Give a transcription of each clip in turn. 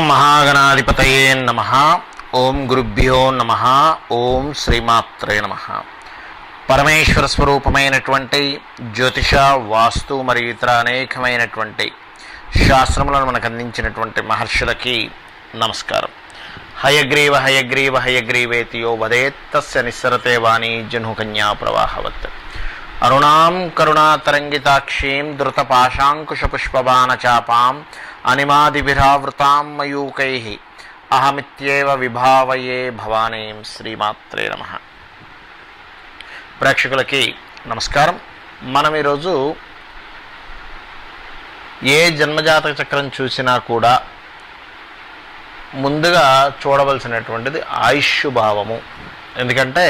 మహాగణాధిపతయే నమః. ఓం గురుభ్యో నమః. ఓం శ్రీమాత్రే నమః. పరమేశ్వర స్వరూపమైనటువంటి జ్యోతిష, వాస్తు మరియు ఇతర అనేకమైనటువంటి శాస్త్రములను మనకు అందించినటువంటి మహర్షులకి నమస్కారం. హయగ్రీవ హయగ్రీవ హయగ్రీవేతియో వదేత్తస్య నిస్సరతే వాణి జహ్నుకన్యా ప్రవాహవత్. అరుణాం కరుణాతరంగితాక్షీం ధృతపాశాంకుశపుష్పబాణచాపాం అనిమాదిభిరావృతాం మయూకైః అహమిత్యేవ విభావయే భవానీం. శ్రీమాత్రే నమః. ప్రేక్షకులకి నమస్కారం. మనం ఈరోజు ఏ జన్మజాతక చక్రం చూసినా కూడా ముందుగా చూడవలసినటువంటిది ఆయుష్ భావము. ఎందుకంటే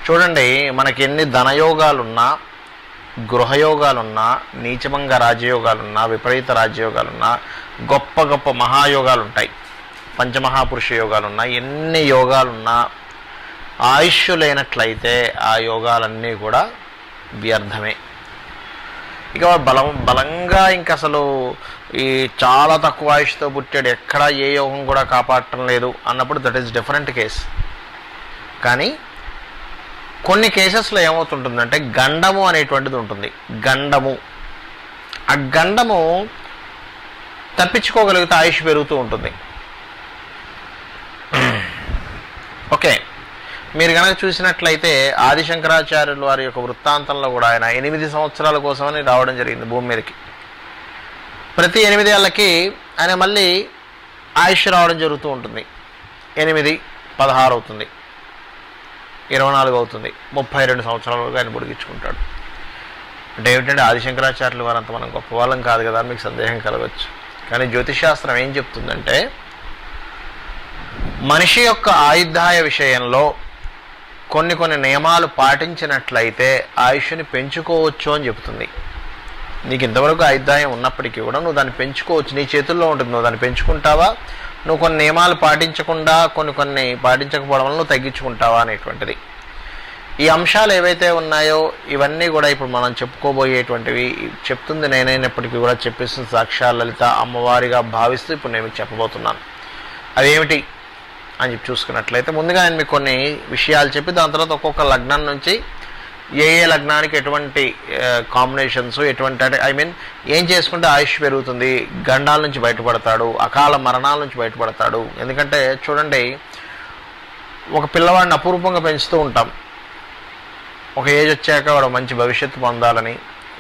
చూడండి, మనకి ఎన్ని ధనయోగాలున్నా, గృహయోగాలున్నా, నీచమంగ రాజయోగాలున్నా, విపరీత రాజయోగాలున్నా, గొప్ప గొప్ప మహాయోగాలు ఉంటాయి, పంచమహాపురుష యోగాలున్నా, ఎన్ని యోగాలున్నా ఆయుష్ లేనట్లయితే ఆ యోగాలన్నీ కూడా వ్యర్థమే. ఇక బలంగా ఇంక అసలు ఈ చాలా తక్కువ ఆయుష్తో పుట్టాడు, ఎక్కడ ఏ యోగం కూడా కాపాడటం లేదు అన్నప్పుడు దట్ ఈస్ డిఫరెంట్ కేస్. కానీ కొన్ని కేసెస్లో ఏమవుతుంటుందంటే గండము అనేటువంటిది ఉంటుంది. గండము, ఆ గండము తప్పించుకోగలిగితే ఆయుష్ పెరుగుతూ ఉంటుంది. ఓకే, మీరు కనుక చూసినట్లయితే ఆదిశంకరాచార్యులు వారి యొక్క వృత్తాంతంలో కూడా ఆయన 8 సంవత్సరాల కోసమని రావడం జరిగింది భూమి మీదకి. ప్రతి 8 ఏళ్ళకి ఆయన మళ్ళీ ఆయుష్ రావడం జరుగుతూ ఉంటుంది. 8, 16 అవుతుంది, 24 అవుతుంది, 32 సంవత్సరాలుగా ఆయన పొడిగించుకుంటాడు. అంటే ఏమిటంటే ఆదిశంకరాచార్యులు వారంత మనం గొప్ప వాళ్ళం కాదు కదా అని మీకు సందేహం కలగవచ్చు. కానీ జ్యోతిషాస్త్రం ఏం చెప్తుందంటే మనిషి యొక్క ఆయుర్దాయ విషయంలో కొన్ని నియమాలు పాటించినట్లయితే ఆయుష్ని పెంచుకోవచ్చు అని చెప్తుంది. నీకు ఇంతవరకు ఆయుర్దాయం ఉన్నప్పటికీ కూడా నువ్వు దాన్ని పెంచుకోవచ్చు, నీ చేతుల్లో ఉంటుంది. నువ్వు దాన్ని పెంచుకుంటావా, నువ్వు కొన్ని నియమాలు పాటించకుండా కొన్ని పాటించకపోవడం వల్ల నువ్వు తగ్గించుకుంటావా అనేటువంటిది. ఈ అంశాలు ఏవైతే ఉన్నాయో ఇవన్నీ కూడా ఇప్పుడు మనం చెప్పుకోబోయేటువంటివి. చెప్తుంది నేనైనప్పటికీ కూడా చెప్పేస్తుంది సాక్షాత్ లలిత అమ్మవారిగా భావిస్తూ ఇప్పుడు నేను మీకు చెప్పబోతున్నాను. అదేమిటి అని చెప్పి చూసుకున్నట్లయితే ముందుగా నేను మీకు కొన్ని విషయాలు చెప్పి దాని తర్వాత ఒక్కొక్క లగ్నం నుంచి ఏ లగ్నానికి ఎటువంటి కాంబినేషన్స్, ఎటువంటి ఏం చేసుకుంటే ఆయుష్ పెరుగుతుంది, గండాల నుంచి బయటపడతాడు, అకాల మరణాల నుంచి బయటపడతాడు. ఎందుకంటే చూడండి, ఒక పిల్లవాడిని అపూర్వంగా పెంచుతూ ఉంటాం, ఒక ఏజ్ వచ్చాక వాడు మంచి భవిష్యత్తు పొందాలని.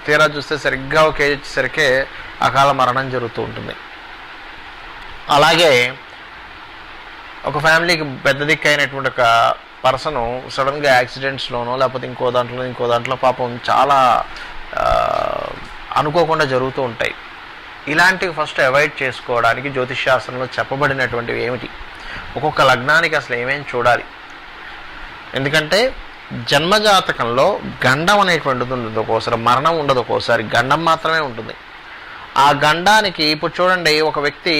తీరా చూస్తే సరిగ్గా ఒక ఏజ్ వచ్చేసరికి అకాల మరణం జరుగుతూ ఉంటుంది. అలాగే ఒక ఫ్యామిలీకి పెద్ద దిక్కు అయినటువంటి ఒక పర్సను సడన్గా యాక్సిడెంట్స్లోనో లేకపోతే ఇంకో దాంట్లో పాపం చాలా అనుకోకుండా జరుగుతూ ఉంటాయి. ఇలాంటివి ఫస్ట్ అవాయిడ్ చేసుకోవడానికి జ్యోతిష్శాస్త్రంలో చెప్పబడినటువంటివి ఏమిటి, ఒక్కొక్క లగ్నానికి అసలు ఏమేమి చూడాలి. ఎందుకంటే జన్మజాతకంలో గండం అనేటువంటిది ఉంటుంది, ఒక్కోసారి మరణం ఉండదు, ఒక్కోసారి గండం మాత్రమే ఉంటుంది. ఆ గండానికి ఇప్పుడు చూడండి, ఒక వ్యక్తి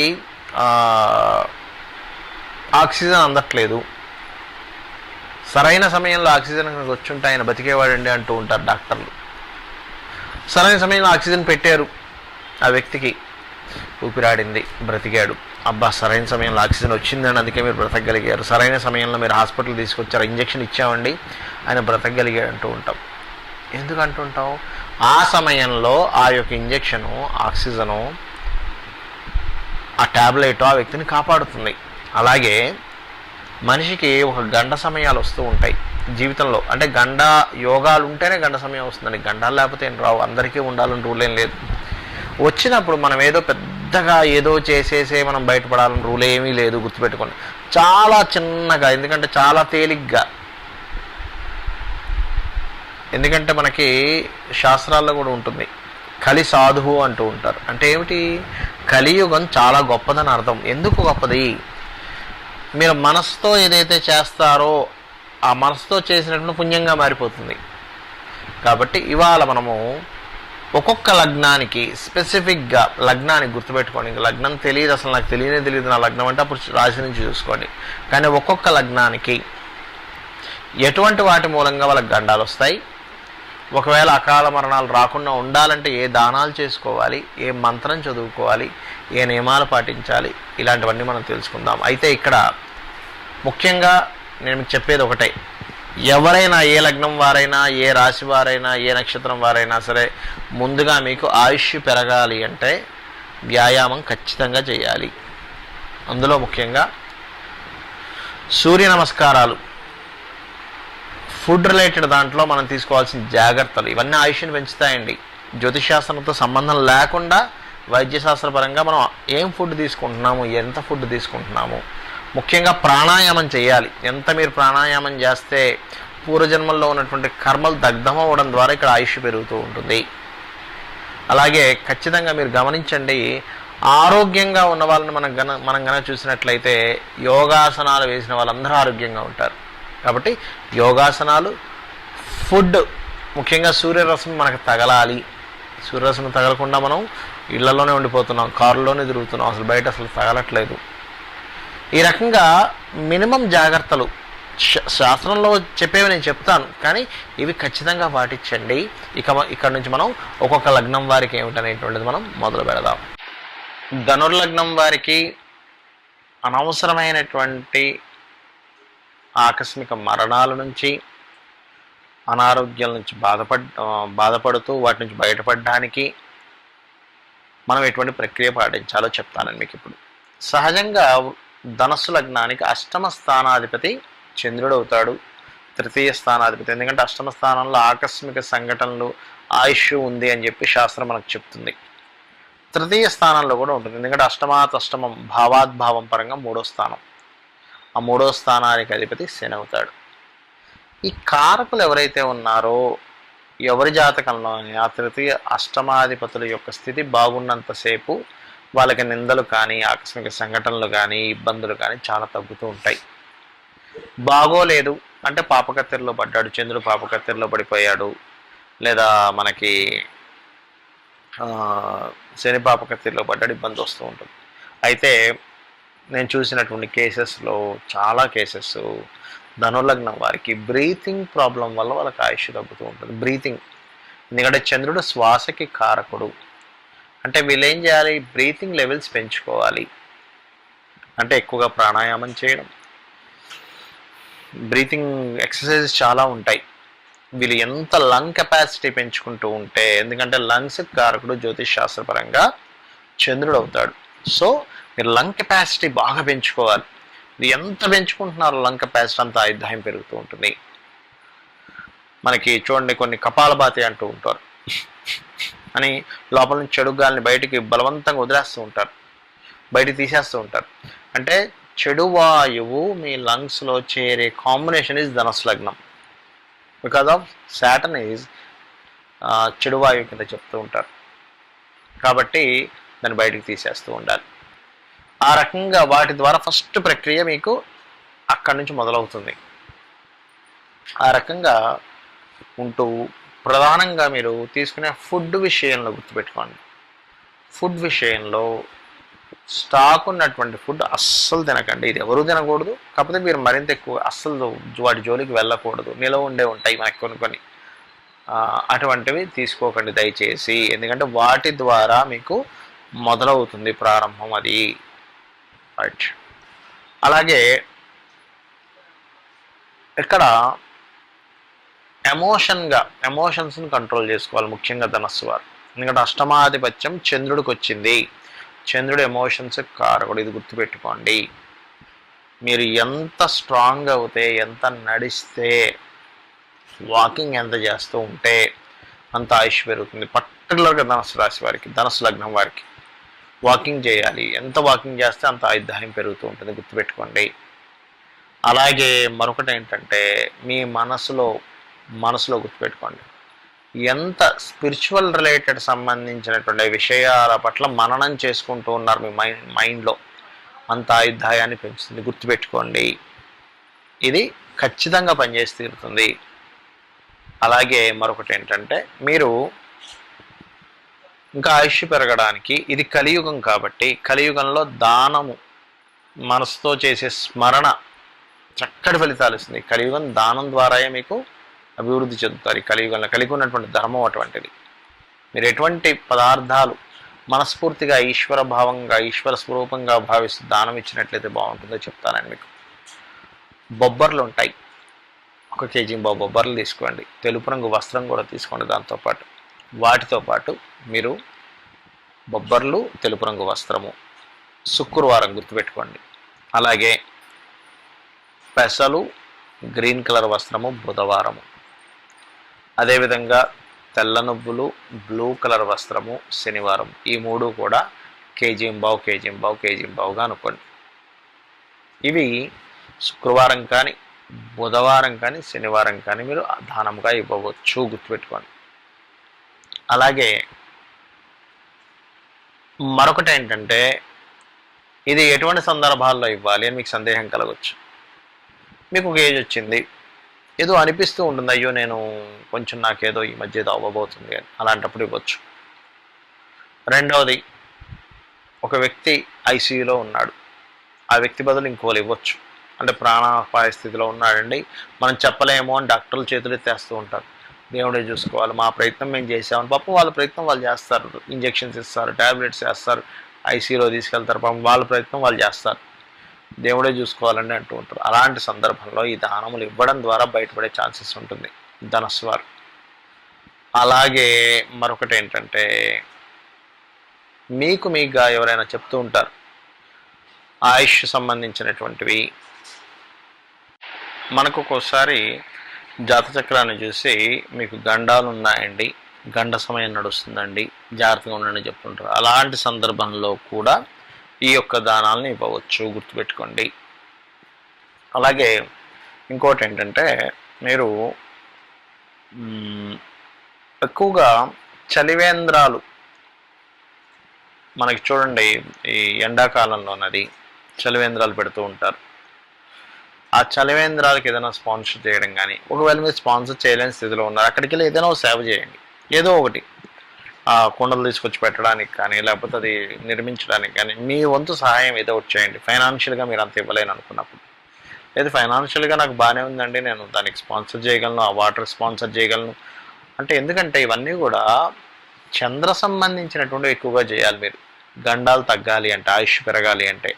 ఆక్సిజన్ అందట్లేదు, సరైన సమయంలో ఆక్సిజన్ వచ్చుంటే ఆయన బతికేవాడండి అంటూ ఉంటారు డాక్టర్లు. సరైన సమయంలో ఆక్సిజన్ పెట్టారు, ఆ వ్యక్తికి ఊపిరాడింది, బ్రతికాడు. అబ్బా, సరైన సమయంలో ఆక్సిజన్ వచ్చిందని అందుకే మీరు బ్రతకగలిగారు, సరైన సమయంలో మీరు హాస్పిటల్ తీసుకొచ్చారు, ఇంజక్షన్ ఇచ్చామండి, ఆయన బ్రతకగలిగాడు అంటూ ఉంటాం. ఎందుకు అంటుంటాం? ఆ సమయంలో ఆ యొక్క ఇంజక్షను, ఆక్సిజను, ఆ ట్యాబ్లెట్ ఆ వ్యక్తిని కాపాడుతుంది. అలాగే మనిషికి ఒక గండ సమయాలు వస్తూ ఉంటాయి జీవితంలో. అంటే గండ యోగాలు ఉంటేనే గండ సమయం వస్తుందండి, గండాలు లేకపోతే ఏం రావు. అందరికీ ఉండాలని రూల్ ఏం లేదు. వచ్చినప్పుడు మనం ఏదో పెద్దగా ఏదో చేసేసే మనం బయటపడాలని రూల్ ఏమీ లేదు, గుర్తుపెట్టుకోండి. చాలా చిన్నగా, ఎందుకంటే చాలా తేలిగ్గా. ఎందుకంటే మనకి శాస్త్రాల్లో కూడా ఉంటుంది, కలి సాధువు అంటూ ఉంటారు. అంటే ఏమిటి? కలియుగం చాలా గొప్పదని అర్థం. ఎందుకు గొప్పది? మీరు మనసుతో ఏదైతే చేస్తారో ఆ మనసుతో చేసినట్టు పుణ్యంగా మారిపోతుంది. కాబట్టి ఇవాళ మనము ఒక్కొక్క లగ్నానికి స్పెసిఫిక్గా లగ్నానికి గుర్తుపెట్టుకోండి. ఇంకా లగ్నం తెలియదు, అసలు నాకు తెలియదు నా లగ్నం అంటే అప్పుడు రాశి నుంచి చూసుకోండి. కానీ ఒక్కొక్క లగ్నానికి ఎటువంటి వాటి మూలంగా వాళ్ళకి గండాలు వస్తాయి, ఒకవేళ అకాల మరణాలు రాకుండా ఉండాలంటే ఏ దానాలు చేసుకోవాలి, ఏ మంత్రం చదువుకోవాలి, ఏ నియమాలు పాటించాలి, ఇలాంటివన్నీ మనం తెలుసుకుందాం. అయితే ఇక్కడ ముఖ్యంగా నేను మీకు చెప్పేది ఒకటే, ఎవరైనా ఏ లగ్నం వారైనా, ఏ రాశి వారైనా, ఏ నక్షత్రం వారైనా సరే, ముందుగా మీకు ఆయుష్ పెరగాలి అంటే వ్యాయామం ఖచ్చితంగా చేయాలి. అందులో ముఖ్యంగా సూర్య నమస్కారాలు, ఫుడ్ రిలేటెడ్ దాంట్లో మనం తీసుకోవాల్సిన జాగ్రత్తలు ఇవన్నీ ఆయుష్ని పెంచుతాయండి. జ్యోతిషాస్త్రంతో సంబంధం లేకుండా వైద్యశాస్త్రపరంగా మనం ఏం ఫుడ్ తీసుకుంటున్నాము, ఎంత ఫుడ్ తీసుకుంటున్నాము, ముఖ్యంగా ప్రాణాయామం చేయాలి. ఎంత మీరు ప్రాణాయామం చేస్తే పూర్వజన్మల్లో ఉన్నటువంటి కర్మలు దగ్ధమవ్వడం ద్వారా ఇక్కడ ఆయుష్ పెరుగుతూ ఉంటుంది. అలాగే ఖచ్చితంగా మీరు గమనించండి, ఆరోగ్యంగా ఉన్న వాళ్ళని మనం గనక చూసినట్లయితే యోగాసనాలు వేసిన వాళ్ళందరూ ఆరోగ్యంగా ఉంటారు. కాబట్టి యోగాసనాలు, ఫుడ్, ముఖ్యంగా సూర్యరశ్మి మనకు తగలాలి. సూర్యరశ్మి తగలకుండా మనం ఇళ్లలోనే ఉండిపోతున్నాం, కారులోనే తిరుగుతున్నాం, అసలు బయట అసలు తగలట్లేదు. ఈ రకంగా మినిమం జాగ్రత్తలు శాస్త్రంలో చెప్పేవి నేను చెప్తాను, కానీ ఇవి ఖచ్చితంగా పాటించండి. ఇక్కడ నుంచి మనం ఒక్కొక్క లగ్నం వారికి ఏమిటనేటువంటిది మనం మొదలు పెడదాం. ధనుర్లగ్నం వారికి అనవసరమైనటువంటి ఆకస్మిక మరణాల నుంచి, అనారోగ్యాల నుంచి బాధపడుతూ వాటి నుంచి బయటపడడానికి మనం ఎటువంటి ప్రక్రియ పాటించాలో చెప్తానండి మీకు ఇప్పుడు. సహజంగా ధనస్సు లగ్నానికి అష్టమ స్థానాధిపతి చంద్రుడు అవుతాడు, తృతీయ స్థానాధిపతి. ఎందుకంటే అష్టమ స్థానంలో ఆకస్మిక సంఘటనలు, ఆయుష్ ఉంది అని చెప్పి శాస్త్రం మనకు చెప్తుంది. తృతీయ స్థానంలో కూడా ఉంటుంది, ఎందుకంటే అష్టమాతష్టమం భావాద్భావం పరంగా మూడో స్థానం. ఆ మూడో స్థానానికి అధిపతి శని అవుతాడు. ఈ కారకులు ఎవరైతే ఉన్నారో ఎవరి జాతకంలో ఆ తృతీయ అష్టమాధిపతుల యొక్క స్థితి బాగున్నంతసేపు వాళ్ళకి నిందలు కానీ, ఆకస్మిక సంఘటనలు కానీ, ఇబ్బందులు కానీ చాలా తగ్గుతూ ఉంటాయి. బాగోలేదు అంటే పాపకత్తెరలో పడ్డాడు, చంద్రుడు పాపకత్తెరలో పడిపోయాడు, లేదా మనకి శని పాపకత్తెరలో పడ్డాడు, ఇబ్బంది వస్తూ ఉంటుంది. అయితే నేను చూసినటువంటి కేసెస్లో చాలా కేసెస్ ధనుర్లగ్నం వారికి బ్రీతింగ్ ప్రాబ్లం వల్ల వాళ్ళకి ఆయుష్ తగ్గుతూ ఉంటుంది. బ్రీతింగ్, ఎందుకంటే చంద్రుడు శ్వాసకి కారకుడు. అంటే వీళ్ళు ఏం చేయాలి, బ్రీతింగ్ లెవెల్స్ పెంచుకోవాలి. అంటే ఎక్కువగా ప్రాణాయామం చేయడం, బ్రీతింగ్ ఎక్సర్సైజెస్ చాలా ఉంటాయి. వీళ్ళు ఎంత లంగ్ కెపాసిటీ పెంచుకుంటూ ఉంటే, ఎందుకంటే లంగ్స్ కారకుడు జ్యోతిష్ శాస్త్రపరంగా చంద్రుడు అవుతాడు. సో మీరు లంగ్ కెపాసిటీ బాగా పెంచుకోవాలి. ఇది ఎంత పెంచుకుంటున్నారో లంగ్ కెపాసిటీ అంత ఆయుర్దాయం పెరుగుతూ ఉంటుంది. మనకి చూడండి, కొన్ని కపాలభాతి అంటూ ఉంటారు అని లోపల నుంచి చెడు గాలిని బయటికి బలవంతంగా వదిలేస్తూ ఉంటారు, బయటికి తీసేస్తూ ఉంటారు. అంటే చెడు వాయువు మీ లంగ్స్లో చేరే కాంబినేషన్ ఈజ్ ధనస్సు లగ్నం. బికాజ్ ఆఫ్ సాటర్న్ ఈజ్ చెడు వాయువు కింద చెప్తూ ఉంటారు. కాబట్టి దాన్ని బయటికి తీసేస్తూ ఉండాలి. ఆ రకంగా వాటి ద్వారా ఫస్ట్ ప్రక్రియ మీకు అక్కడి నుంచి మొదలవుతుంది. ఆ రకంగా ఉంటూ ప్రధానంగా మీరు తీసుకునే ఫుడ్ విషయంలో గుర్తుపెట్టుకోండి. ఫుడ్ విషయంలో స్టాక్ ఉన్నటువంటి ఫుడ్ అస్సలు తినకండి. ఇది ఎవరు తినకూడదు, కాకపోతే మీరు మరింత ఎక్కువ అస్సలు వాటి జోలికి వెళ్ళకూడదు. నిలవ ఉండే ఉంటాయి మనకి కొన్ని అటువంటివి తీసుకోకండి దయచేసి. ఎందుకంటే వాటి ద్వారా మీకు మొదలవుతుంది ప్రారంభం అది. రైట్. అలాగే ఇక్కడ ఎమోషన్స్ని కంట్రోల్ చేసుకోవాలి, ముఖ్యంగా ధనస్సు వారు. ఎందుకంటే అష్టమాధిపత్యం చంద్రుడికి వచ్చింది. చంద్రుడు ఎమోషన్స్ కారకుడు, ఇది గుర్తుపెట్టుకోండి. మీరు ఎంత స్ట్రాంగ్ అవుతే, ఎంత నడిస్తే, వాకింగ్ ఎంత చేస్తూ ఉంటే అంత ఆయుష్ పెరుగుతుంది. పర్టికులర్గా ధనస్సు రాశి వారికి, ధనస్సు లగ్నం వారికి వాకింగ్ చేయాలి. ఎంత వాకింగ్ చేస్తే అంత ఆయుర్దాయం పెరుగుతూ ఉంటుంది, గుర్తుపెట్టుకోండి. అలాగే మరొకటి ఏంటంటే, మీ మనసులో గుర్తుపెట్టుకోండి, ఎంత స్పిరిచువల్ రిలేటెడ్ సంబంధించినటువంటి విషయాల పట్ల మననం చేసుకుంటూ ఉన్నారు మీ మైండ్లో, అంత ఆయుర్దాయాన్ని పెంచుతుంది, గుర్తుపెట్టుకోండి. ఇది ఖచ్చితంగా పనిచేసి తీరుతుంది. అలాగే మరొకటి ఏంటంటే, మీరు ఇంకా ఆయుష్ పెరగడానికి, ఇది కలియుగం కాబట్టి కలియుగంలో దానము, మనసుతో చేసే స్మరణ చక్కటి ఫలితాలు ఇస్తుంది. కలియుగం దానం ద్వారాయే మీకు అభివృద్ధి చెందుతారు. ఈ కలియుగంలో కలిగి ఉన్నటువంటి ధర్మం అటువంటిది. మీరు ఎటువంటి పదార్థాలు మనస్ఫూర్తిగా ఈశ్వర భావంగా ఈశ్వర స్వరూపంగా భావిస్తూ దానం ఇచ్చినట్లయితే బాగుంటుందో చెప్తానండి మీకు. బొబ్బర్లు ఉంటాయి, 1 కేజీ బొబ్బర్లు తీసుకోండి. తెలుపు రంగు వస్త్రం కూడా తీసుకోండి. దాంతోపాటు వాటితో పాటు మీరు బొబ్బర్లు, తెలుపు రంగు వస్త్రము, శుక్రవారం గుర్తుపెట్టుకోండి. అలాగే పెసలు, గ్రీన్ కలర్ వస్త్రము బుధవారము. అదేవిధంగా తెల్ల నువ్వులు, బ్లూ కలర్ వస్త్రము శనివారం. ఈ 3 కూడా కేజీంబావుగా అనుకోండి. ఇవి శుక్రవారం కానీ, బుధవారం కానీ, శనివారం కానీ మీరు దానంగా ఇవ్వవచ్చు, గుర్తుపెట్టుకోండి. అలాగే మరొకటి ఏంటంటే, ఇది ఎటువంటి సందర్భాల్లో ఇవ్వాలి అని మీకు సందేహం కలగవచ్చు. మీకు ఒక ఏజ్ వచ్చింది, ఏదో అనిపిస్తూ ఉంటుంది, అయ్యో నేను కొంచెం నాకేదో ఈ మధ్య ఏదో అవ్వబోతుంది అని, అలాంటప్పుడు ఇవ్వచ్చు. రెండవది, ఒక వ్యక్తి ఐసీయూలో ఉన్నాడు, ఆ వ్యక్తి బదులు ఇంకోలు ఇవ్వచ్చు. అంటే ప్రాణాపాయ స్థితిలో ఉన్నాడండి, మనం చెప్పలేమో అని డాక్టర్లు చేతులు ఎత్తేస్తూ ఉంటారు. దేవుడే చూసుకోవాలి, మా ప్రయత్నం మేము చేసామని. పాపం వాళ్ళ ప్రయత్నం వాళ్ళు చేస్తారు, ఇంజెక్షన్స్ ఇస్తారు, ట్యాబ్లెట్స్ వేస్తారు, ఐసీయూలో తీసుకెళ్తారు, పాపం వాళ్ళ ప్రయత్నం వాళ్ళు చేస్తారు, దేవుడే చూసుకోవాలని అంటూ ఉంటారు. అలాంటి సందర్భంలో ఈ దానములు ఇవ్వడం ద్వారా బయటపడే ఛాన్సెస్ ఉంటుంది ధనస్సు వారు. అలాగే మరొకటి ఏంటంటే, మీకుగా ఎవరైనా చెప్తూ ఉంటారు ఆయుష్ సంబంధించినటువంటివి. మనకు ఒక్కోసారి జాతచక్రాన్ని చూసి మీకు గండాలు ఉన్నాయండి, గండ సమయం నడుస్తుందండి, జాగ్రత్తగా ఉండండి చెప్తుంటారు. అలాంటి సందర్భంలో కూడా ఈ యొక్క దానాలను ఇవ్వవచ్చు, గుర్తుపెట్టుకోండి. అలాగే ఇంకోటి ఏంటంటే, మీరు ఎక్కువగా చలివేంద్రాలు మనకి చూడండి, ఈ ఎండాకాలంలోనది చలివేంద్రాలు పెడుతూ ఉంటారు. ఆ చలివేంద్రాలకు ఏదైనా స్పాన్సర్ చేయడం కానీ, ఒకవేళ మీరు స్పాన్సర్ చేయలేని స్థితిలో ఉన్నారు, అక్కడికి వెళ్ళి ఏదైనా సేవ చేయండి. ఏదో ఒకటి, ఆ కుండలు తీసుకొచ్చి పెట్టడానికి కానీ, లేకపోతే అది నిర్మించడానికి కానీ మీ వంతు సహాయం ఏదో ఒకటి చేయండి. ఫైనాన్షియల్గా మీరు అంత ఇవ్వలేను అనుకున్నప్పుడు, లేదు ఫైనాన్షియల్గా నాకు బాగానే ఉందండి, నేను దానికి స్పాన్సర్ చేయగలను, ఆ వాటర్ స్పాన్సర్ చేయగలను అంటే, ఎందుకంటే ఇవన్నీ కూడా చంద్ర సంబంధించినటువంటి ఎక్కువగా చేయాలి. మీరు గండాలు తగ్గాలి అంటే, ఆయుష్ పెరగాలి అంటే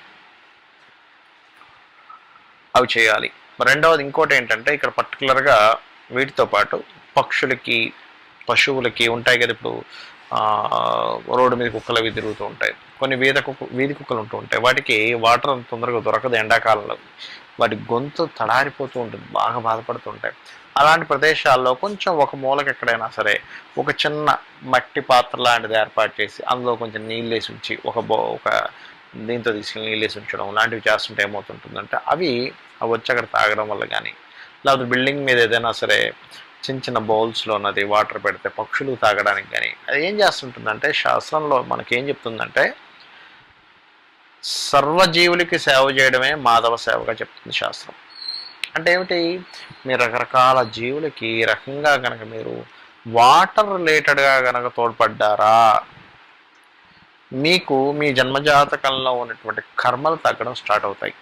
అవి చేయాలి. రెండవది ఇంకోటి ఏంటంటే, ఇక్కడ పర్టికులర్గా వీటితో పాటు పక్షులకి, పశువులకి ఉంటాయి కదా, ఇప్పుడు రోడ్డు మీద కుక్కలు అవి తిరుగుతూ ఉంటాయి, కొన్ని వీధి కుక్కలు ఉంటూ ఉంటాయి, వాటికి వాటర్ అంత తొందరగా దొరకదు ఎండాకాలంలో, వాటి గొంతు తడారిపోతూ ఉంటుంది, బాగా బాధపడుతూ ఉంటాయి. అలాంటి ప్రదేశాల్లో కొంచెం ఒక మూలకి ఎక్కడైనా సరే ఒక చిన్న మట్టి పాత్ర లాంటిది ఏర్పాటు చేసి అందులో కొంచెం నీళ్ళు వేసి ఉంచి, ఒక దీంతో తీసుకెళ్ళి నీళ్ళు వేసి ఉంచడం లాంటివి చేస్తుంటే ఏమవుతుంటుందంటే, అవి వచ్చి అక్కడ తాగడం వల్ల కానీ, లేకపోతే బిల్డింగ్ మీద ఏదైనా సరే చిన్న చిన్న బౌల్స్లో ఉన్నది వాటర్ పెడితే పక్షులు తాగడానికి కానీ, అది ఏం చేస్తుంటుందంటే, శాస్త్రంలో మనకేం చెప్తుందంటే, సర్వజీవులకి సేవ చేయడమే మాధవ సేవగా చెప్తుంది శాస్త్రం. అంటే ఏమిటి, మీరు రకరకాల జీవులకి ఈ రకంగా కనుక మీరు వాటర్ రిలేటెడ్గా కనుక తోడ్పడ్డారా, మీకు మీ జన్మజాతకంలో ఉన్నటువంటి కర్మలు తగ్గడం స్టార్ట్ అవుతాయి,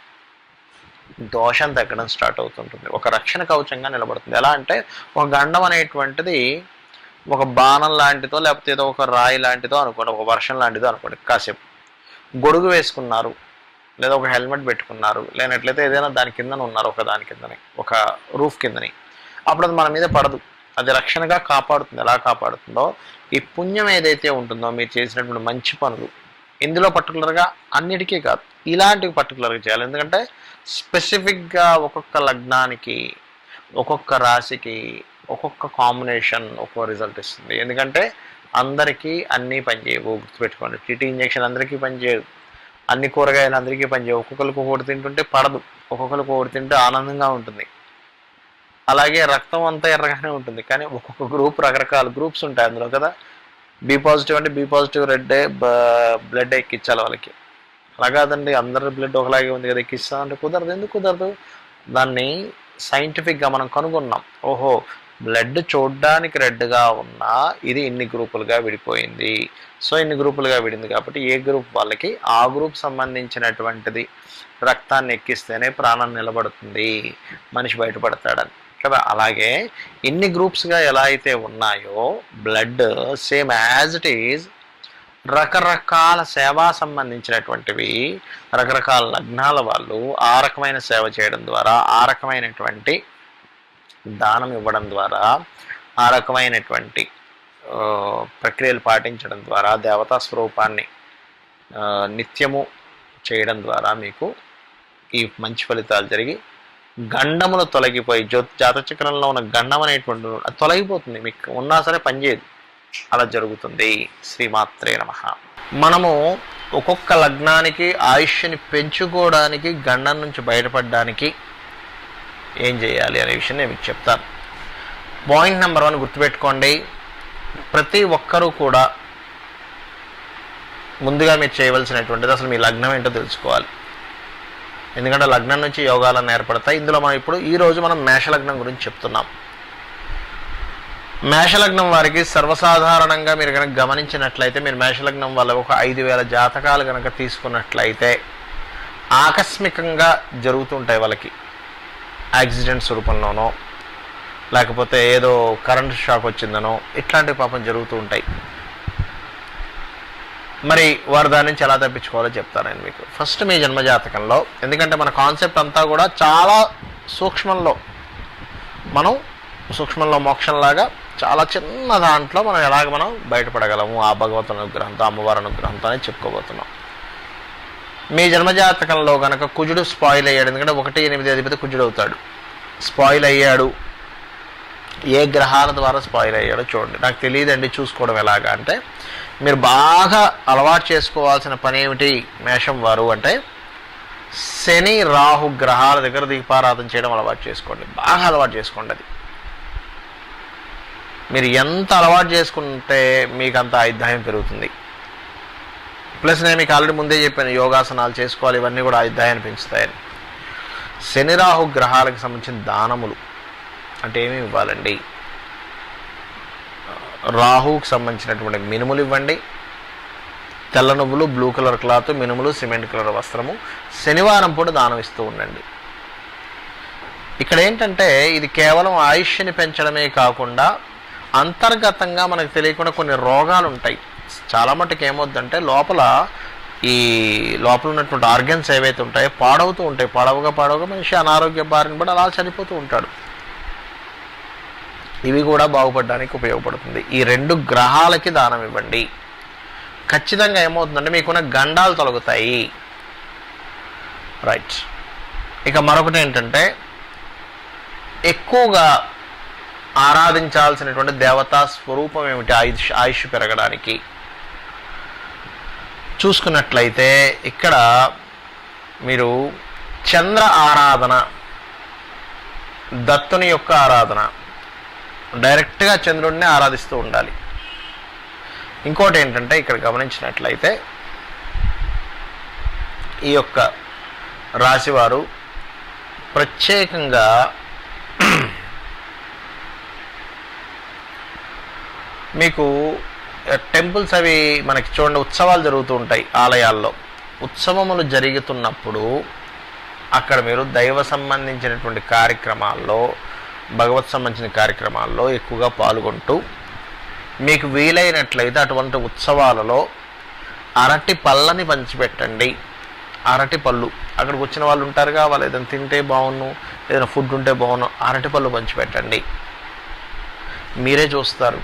దోషం తగ్గడం స్టార్ట్ అవుతుంటుంది, ఒక రక్షణ కవచంగా నిలబడుతుంది. ఎలా అంటే, ఒక గండం అనేటువంటిది ఒక బాణం లాంటిదో లేకపోతే ఏదో ఒక రాయి లాంటిదో అనుకోండి, ఒక వర్షం లాంటిదో అనుకోండి, కాసేపు గొడుగు వేసుకున్నారు, లేదా ఒక హెల్మెట్ పెట్టుకున్నారు, లేనట్లయితే ఏదైనా దాని కిందన ఉన్నారు, ఒక దాని కిందని, ఒక రూఫ్ కిందని, అప్పుడు అది మన మీద పడదు, అది రక్షణగా కాపాడుతుంది. ఎలా కాపాడుతుందో, ఈ పుణ్యం ఏదైతే ఉంటుందో మీరు చేసినటువంటి మంచి పనులు, ఇందులో పర్టికులర్గా అన్నిటికీ కాదు, ఇలాంటివి పర్టికులర్గా చేయాలి. ఎందుకంటే స్పెసిఫిక్గా ఒక్కొక్క లగ్నానికి, ఒక్కొక్క రాశికి, ఒక్కొక్క కాంబినేషన్ ఒక్కో రిజల్ట్ ఇస్తుంది. ఎందుకంటే అందరికీ అన్నీ పనిచేయవు, గుర్తుపెట్టుకోండి. టీటీ ఇంజెక్షన్ అందరికీ పనిచేయదు, అన్ని కూరగాయలు అందరికీ పనిచేయవు, ఒక్కొక్కరికి ఒకటి తింటుంటే పడదు, ఒక్కొక్కరికి ఒకటి తింటే ఆనందంగా ఉంటుంది. అలాగే రక్తం అంతా ఎర్రగానే ఉంటుంది, కానీ ఒక్కొక్క గ్రూప్ రకరకాల గ్రూప్స్ ఉంటాయి అందులో కదా. బి పాజిటివ్ అంటే బి పాజిటివ్ బ్లడ్ ఎక్కించాలి వాళ్ళకి, అలా కాదండి అందరి బ్లడ్ ఒకలాగే ఉంది కదా ఎక్కిస్తా అంటే కుదరదు. ఎందుకు కుదరదు, దాన్ని సైంటిఫిక్గా మనం కనుగొన్నాం. ఓహో, బ్లడ్ చూడడానికి రెడ్గా ఉన్నా ఇది ఇన్ని గ్రూపులుగా విడిపోయింది, సో ఇన్ని గ్రూపులుగా విడింది కాబట్టి ఏ గ్రూప్ వాళ్ళకి ఆ గ్రూప్ సంబంధించినటువంటిది రక్తాన్ని ఎక్కిస్తేనే ప్రాణం నిలబడుతుంది, మనిషి బయటపడతాడని కదా. అలాగే ఇన్ని గ్రూప్స్గా ఎలా అయితే ఉన్నాయో blood same as it is రకరకాల సేవా సంబంధించినటువంటివి, రకరకాల లగ్నాల వాళ్ళు ఆ రకమైన సేవ చేయడం ద్వారా, ఆ రకమైనటువంటి దానం ఇవ్వడం ద్వారా, ఆ రకమైనటువంటి ప్రక్రియలు పాటించడం ద్వారా, దేవతా స్వరూపాన్ని నిత్యము చేయడం ద్వారా మీకు ఈ మంచి ఫలితాలు జరిగి గండములు తొలగిపోయి జాతచక్రంలో ఉన్న గండం అనేటువంటి అది తొలగిపోతుంది. మీకు ఉన్నా సరే పనిచేయదు, అలా జరుగుతుంది. శ్రీమాత్రే నమః. మనము ఒక్కొక్క లగ్నానికి ఆయుష్ని పెంచుకోవడానికి, గండం నుంచి బయటపడడానికి ఏం చేయాలి అనే విషయం నేను మీకు చెప్తాను. పాయింట్ నెంబర్ 1 గుర్తుపెట్టుకోండి. ప్రతి ఒక్కరూ కూడా ముందుగా మీరు చేయవలసినటువంటిది అసలు మీ లగ్నం ఏంటో తెలుసుకోవాలి. ఎందుకంటే లగ్నం నుంచి యోగాలను ఏర్పడతాయి. ఇందులో మనం ఈరోజు మనం మేషలగ్నం గురించి చెప్తున్నాం. మేషలగ్నం వారికి సర్వసాధారణంగా మీరు కనుక గమనించినట్లయితే, మీరు మేషలగ్నం వల్ల ఒక 5,000 జాతకాలు కనుక తీసుకున్నట్లయితే ఆకస్మికంగా జరుగుతుంటాయి వాళ్ళకి. యాక్సిడెంట్స్ రూపంలోనో, లేకపోతే ఏదో కరెంట్ షాక్ వచ్చిందనో, ఇట్లాంటివి పాపం జరుగుతూ ఉంటాయి. మరి వారు దాని నుంచి ఎలా తప్పించుకోవాలో చెప్తాను నేను మీకు. ఫస్ట్ మీ జన్మజాతకంలో, ఎందుకంటే మన కాన్సెప్ట్ అంతా కూడా చాలా సూక్ష్మంలో, మనం సూక్ష్మంలో మోక్షంలాగా చాలా చిన్న దాంట్లో మనం బయటపడగలము ఆ భగవత్ అనుగ్రహంతో, అమ్మవారి అనుగ్రహంతో అని చెప్పుకోబోతున్నాం. మీ జన్మజాతకంలో కనుక కుజుడు స్పాయిల్ అయ్యాడు, ఎందుకంటే 1-8 అధిపతి కుజుడు అవుతాడు. స్పాయిల్ అయ్యాడు, ఏ గ్రహాల ద్వారా స్పాయిల్ అయ్యాడో చూడండి. నాకు తెలియదండి చూసుకోవడం ఎలాగా అంటే, మీరు బాగా అలవాటు చేసుకోవాల్సిన పని ఏమిటి మేషం వారు అంటే, శని రాహు గ్రహాల దగ్గర దీపారాధన చేయడం అలవాటు చేసుకోండి. బాగా అలవాటు చేసుకోండి. అది మీరు ఎంత అలవాటు చేసుకుంటే మీకు అంత ఆయుర్దాయం పెరుగుతుంది. ప్లస్ నేను మీకు ఆల్రెడీ ముందే చెప్పాను, యోగాసనాలు చేసుకోవాలి, ఇవన్నీ కూడా ఆయుర్దాయాన్ని పెంచుతాయని. శని రాహు గ్రహాలకు సంబంధించిన దానములు అంటే ఏమేమి ఇవ్వాలండి? రాహువుకి సంబంధించినటువంటి మినుములు ఇవ్వండి, తెల్ల నువ్వులు, బ్లూ కలర్ క్లాత్, మినుములు, సిమెంట్ కలర్ వస్త్రము శనివారం పూట దానం ఇస్తూ ఉండండి. ఇక్కడ ఏంటంటే ఇది కేవలం ఆయుష్ని పెంచడమే కాకుండా అంతర్గతంగా మనకు తెలియకుండా కొన్ని రోగాలు ఉంటాయి. చాలా మటుకు ఏమవుద్దంటే లోపల ఉన్నటువంటి ఆర్గన్స్ ఏవైతే ఉంటాయో పాడవుతూ ఉంటాయి. పాడవగా మనిషి అనారోగ్య బారిన పడి అలా చనిపోతూ ఉంటాడు. ఇవి కూడా బాగుపడడానికి ఉపయోగపడుతుంది. ఈ 2 గ్రహాలకి దానం ఇవ్వండి. ఖచ్చితంగా ఏమవుతుందంటే మీకున్న గండాలు తొలగుతాయి. రైట్. ఇక మరొకటి ఏంటంటే, ఎక్కువగా ఆరాధించాల్సినటువంటి దేవతా స్వరూపం ఏమిటి ఆయుష్ పెరగడానికి చూసుకున్నట్లయితే, ఇక్కడ మీరు చంద్ర ఆరాధన, దత్తుని యొక్క ఆరాధన, డైరెక్ట్గా చంద్రుడిని ఆరాధిస్తూ ఉండాలి. ఇంకోటి ఏంటంటే, ఇక్కడ గమనించినట్లయితే ఈ యొక్క రాశివారు ప్రత్యేకంగా మీకు టెంపుల్స్ అవి మనకి చూడండి, ఉత్సవాలు జరుగుతూ ఉంటాయి ఆలయాల్లో. ఉత్సవములు జరుగుతున్నప్పుడు అక్కడ మీరు దైవ సంబంధించినటువంటి కార్యక్రమాల్లో, భగవత్ సంబంధించిన కార్యక్రమాల్లో ఎక్కువగా పాల్గొంటూ, మీకు వీలైనట్లయితే అటువంటి ఉత్సవాలలో అరటి పళ్ళని పంచిపెట్టండి. అరటి పళ్ళు, అక్కడికి వచ్చిన వాళ్ళు ఉంటారుగా, వాళ్ళు ఏదైనా తింటే బాగున్ను, ఏదైనా ఫుడ్ ఉంటే బాగున్ను, అరటి పళ్ళు పంచిపెట్టండి. మీరే చూస్తారు,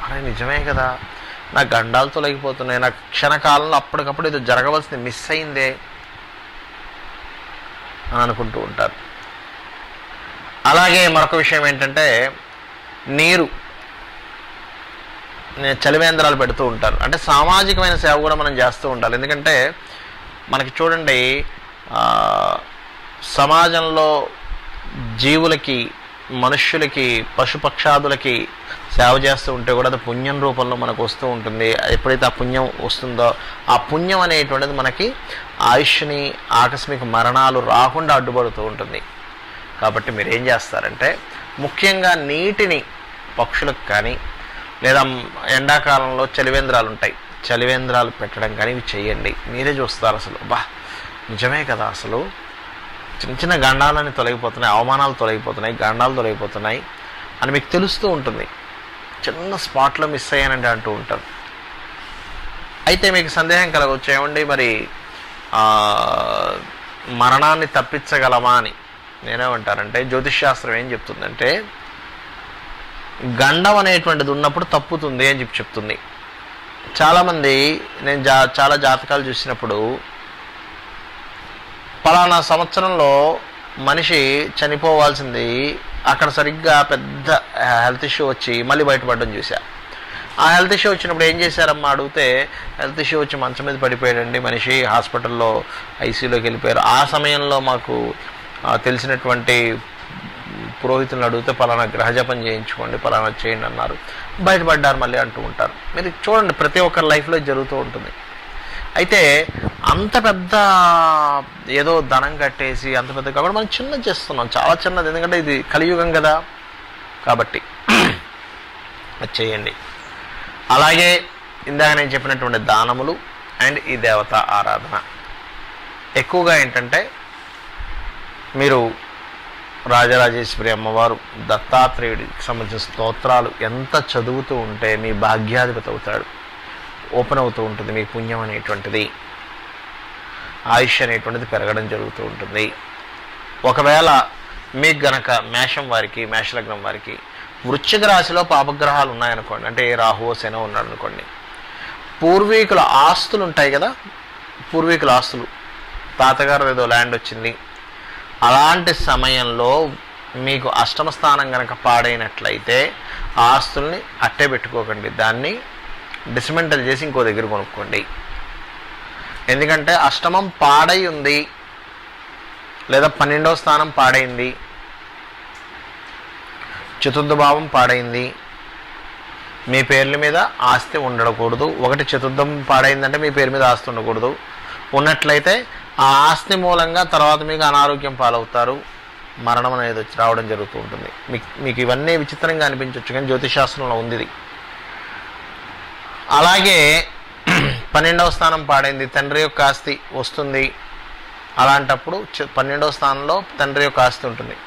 అరే నిజమే కదా, నా గండాలు తొలగిపోతున్నాయి, నాకు క్షణకాలంలో అప్పటికప్పుడు ఏదో జరగవలసింది మిస్ అయిందే అని అనుకుంటూ ఉంటారు. అలాగే మరొక విషయం ఏంటంటే, నీరు చలివేంద్రాలు పెడుతూ ఉంటారు. అంటే సామాజికమైన సేవ కూడా మనం చేస్తూ ఉండాలి. ఎందుకంటే మనకి చూడండి, సమాజంలో జీవులకి, మనుష్యులకి, పశుపక్షాదులకి సేవ చేస్తూ ఉంటే కూడా అది పుణ్యం రూపంలో మనకు వస్తూ ఉంటుంది. ఎప్పుడైతే ఆ పుణ్యం వస్తుందో, ఆ పుణ్యం అనేటువంటిది మనకి ఆయుష్ని, ఆకస్మిక మరణాలు రాకుండా అడ్డుపడుతూ ఉంటుంది. కాబట్టి మీరు ఏం చేస్తారంటే, ముఖ్యంగా నీటిని పక్షులకు కానీ, లేదా ఎండాకాలంలో చలివేంద్రాలు ఉంటాయి, చలివేంద్రాలు పెట్టడం కానీ ఇవి చేయండి. మీరే చూస్తారు అసలు, బా నిజమే కదా, అసలు చిన్న చిన్న గండాలని తొలగిపోతున్నాయి, అవమానాలు తొలగిపోతున్నాయి, గండాలు తొలగిపోతున్నాయి అని మీకు తెలుస్తూ ఉంటుంది. చిన్న స్పాట్లో మిస్ అయ్యానంటే అంటూ ఉంటారు. అయితే మీకు సందేహం కలగవచ్చు, ఏమండి మరి మరణాన్ని తప్పించగలమా అని. నేనేమంటానంటే జ్యోతిష్ శాస్త్రం ఏం చెప్తుందంటే గండం అనేటువంటిది ఉన్నప్పుడు తప్పుతుంది అని చెప్తుంది. చాలామంది నేను చాలా జాతకాలు చూసినప్పుడు పలానా సంవత్సరంలో మనిషి చనిపోవాల్సింది అక్కడ సరిగ్గా పెద్ద హెల్త్ ఇష్యూ వచ్చి మళ్ళీ బయటపడడం చూసా. ఆ హెల్త్ ఇష్యూ వచ్చినప్పుడు ఏం చేశారమ్మా అడిగితే, హెల్త్ ఇష్యూ వచ్చి మంచం మీద పడిపోయాడండి మనిషి, హాస్పిటల్లో ఐసీయూలోకి వెళ్ళిపోయారు. ఆ సమయంలో మాకు తెలిసినటువంటి పురోహితులను అడిగితే పలానా గ్రహజపం చేయించుకోండి, పలానా చేయండి అన్నారు, బయటపడ్డారు మళ్ళీ అంటూ ఉంటారు. మీరు చూడండి, ప్రతి ఒక్కరి లైఫ్లో జరుగుతూ ఉంటుంది. అయితే అంత పెద్ద ఏదో ధనం కట్టేసి అంత పెద్ద కాబట్టి మనం చిన్నది చేస్తున్నాం, చాలా చిన్నది, ఎందుకంటే ఇది కలియుగం కదా, కాబట్టి అది చేయండి. అలాగే ఇందాక నేను చెప్పినటువంటి దానములు అండ్ ఈ దేవతా ఆరాధన ఎక్కువగా ఏంటంటే మీరు రాజరాజేశ్వరి అమ్మవారు, దత్తాత్రేయుడికి సంబంధించిన స్తోత్రాలు ఎంత చదువుతూ ఉంటే మీ భాగ్యాధిపతి అవుతాడు, ఓపెన్ అవుతూ ఉంటుంది, మీ పుణ్యం అనేటువంటిది, ఆయుష్ అనేటువంటిది పెరగడం జరుగుతూ ఉంటుంది. ఒకవేళ మీకు గనక మేషం వారికి, మేషలగ్నం వారికి వృశ్చిక రాశిలో పాపగ్రహాలు ఉన్నాయనుకోండి, అంటే రాహువో శనో ఉన్నాడు అనుకోండి, పూర్వీకుల ఆస్తులు ఉంటాయి కదా, పూర్వీకుల ఆస్తులు, తాతగారు ఏదో ల్యాండ్ వచ్చింది, అలాంటి సమయంలో మీకు అష్టమ స్థానం కనుక పాడైనట్లయితే ఆ ఆస్తుల్ని అట్టే పెట్టుకోకండి, దాన్ని డిస్మెంటల్ చేసి ఇంకో దగ్గర కొనుక్కోండి. ఎందుకంటే అష్టమం పాడై ఉంది లేదా 12వ స్థానం పాడైంది, చతుర్థ భావం పాడైంది, మీ పేర్ల మీద ఆస్తి ఉండకూడదు. ఒకటి చతుర్థం పాడైందంటే మీ పేరు మీద ఆస్తి ఉండకూడదు. ఉన్నట్లయితే ఆ ఆస్తి మూలంగా తర్వాత మీకు అనారోగ్యం పాలవుతారు, మరణం అనేది వచ్చి రావడం జరుగుతూ ఉంటుంది. మీకు ఇవన్నీ విచిత్రంగా అనిపించవచ్చు, కానీ జ్యోతిషాస్త్రంలో ఉంది ఇది. అలాగే 12వ స్థానం పాడైంది, తండ్రి యొక్క ఆస్తి వస్తుంది, అలాంటప్పుడు 12వ స్థానంలో తండ్రి యొక్క ఆస్తి ఉంటుంది.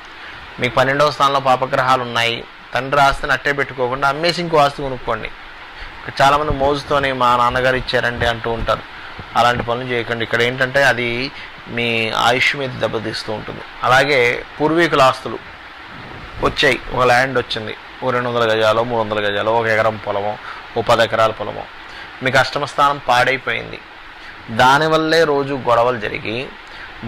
మీకు 12వ స్థానంలో పాపగ్రహాలు ఉన్నాయి, తండ్రి ఆస్తిని అట్టే పెట్టుకోకుండా అమ్మేసి ఇంకో ఆస్తి కొనుక్కోండి. చాలామంది మోజుతోనే మా నాన్నగారు ఇచ్చారండి అంటూ ఉంటారు. అలాంటి పనులు చేయకండి. ఇక్కడ ఏంటంటే అది మీ ఆయుష్ మీద దెబ్బతీస్తూ ఉంటుంది. అలాగే పూర్వీకుల ఆస్తులు వచ్చాయి, ఒక ల్యాండ్ వచ్చింది, ఓ 200 గజాలో 300 గజాలో, 1 ఎకరం పొలమో, ఓ 10 ఎకరాల పొలమో, మీకు అష్టమ స్థానం పాడైపోయింది. దానివల్లే రోజు గొడవలు జరిగి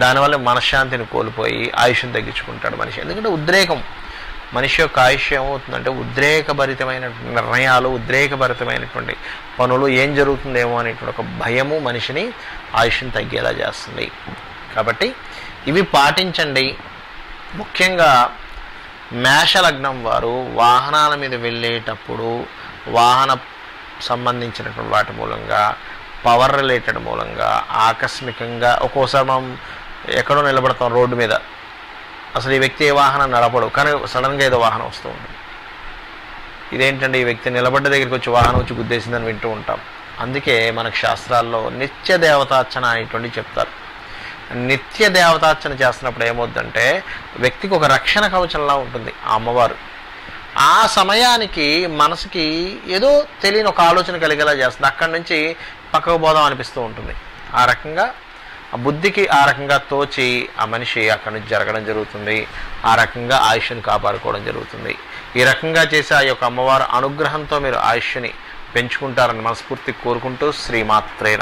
దానివల్ల మనశ్శాంతిని కోల్పోయి ఆయుష్ని తగ్గించుకుంటాడు మనిషి. ఎందుకంటే ఉద్రేకం, మనిషి యొక్క ఆయుష్ ఏమవుతుందంటే ఉద్రేకభరితమైన నిర్ణయాలు, ఉద్రేకభరితమైనటువంటి పనులు, ఏం జరుగుతుందేమో అనేటువంటి ఒక భయము మనిషిని ఆయుష్ని తగ్గేలా చేస్తుంది. కాబట్టి ఇవి పాటించండి. ముఖ్యంగా మేషలగ్నం వారు వాహనాల మీద వెళ్ళేటప్పుడు వాహన సంబంధించినటువంటి వాటి మూలంగా, పవర్ రిలేటెడ్ మూలంగా ఆకస్మికంగా ఒక్కోసారి మనం ఎక్కడో నిలబడతాం రోడ్డు మీద, అసలు ఈ వ్యక్తి ఏ వాహనం నడపడు, కానీ సడన్గా ఏదో వాహనం వస్తూ ఉంటుంది. ఇదేంటంటే ఈ వ్యక్తి నిలబడ్డ దగ్గరికి వచ్చి వాహనం వచ్చి గుద్దేసిందని వింటూ ఉంటాం. అందుకే మనకు శాస్త్రాల్లో నిత్య దేవతార్చన అనేటువంటి చెప్తారు. నిత్య దేవతార్చన చేస్తున్నప్పుడు ఏమవుద్దంటే వ్యక్తికి ఒక రక్షణ కవచంలా ఉంటుంది ఆ అమ్మవారు. ఆ సమయానికి మనసుకి ఏదో తెలియని ఒక ఆలోచన కలిగేలా చేస్తుంది, అక్కడి నుంచి పక్కకు పోదాం అనిపిస్తూ ఉంటుంది. ఆ రకంగా ఆ బుద్ధికి ఆ రకంగా తోచి ఆ మనిషి అక్కడి నుంచి జరగడం జరుగుతుంది. ఆ రకంగా ఆయుష్ని కాపాడుకోవడం జరుగుతుంది. ఈ రకంగా చేసి ఆ యొక్క అమ్మవారు అనుగ్రహంతో మీరు ఆయుష్ని పెంచుకుంటారని మనస్ఫూర్తి కోరుకుంటూ శ్రీమాత్రే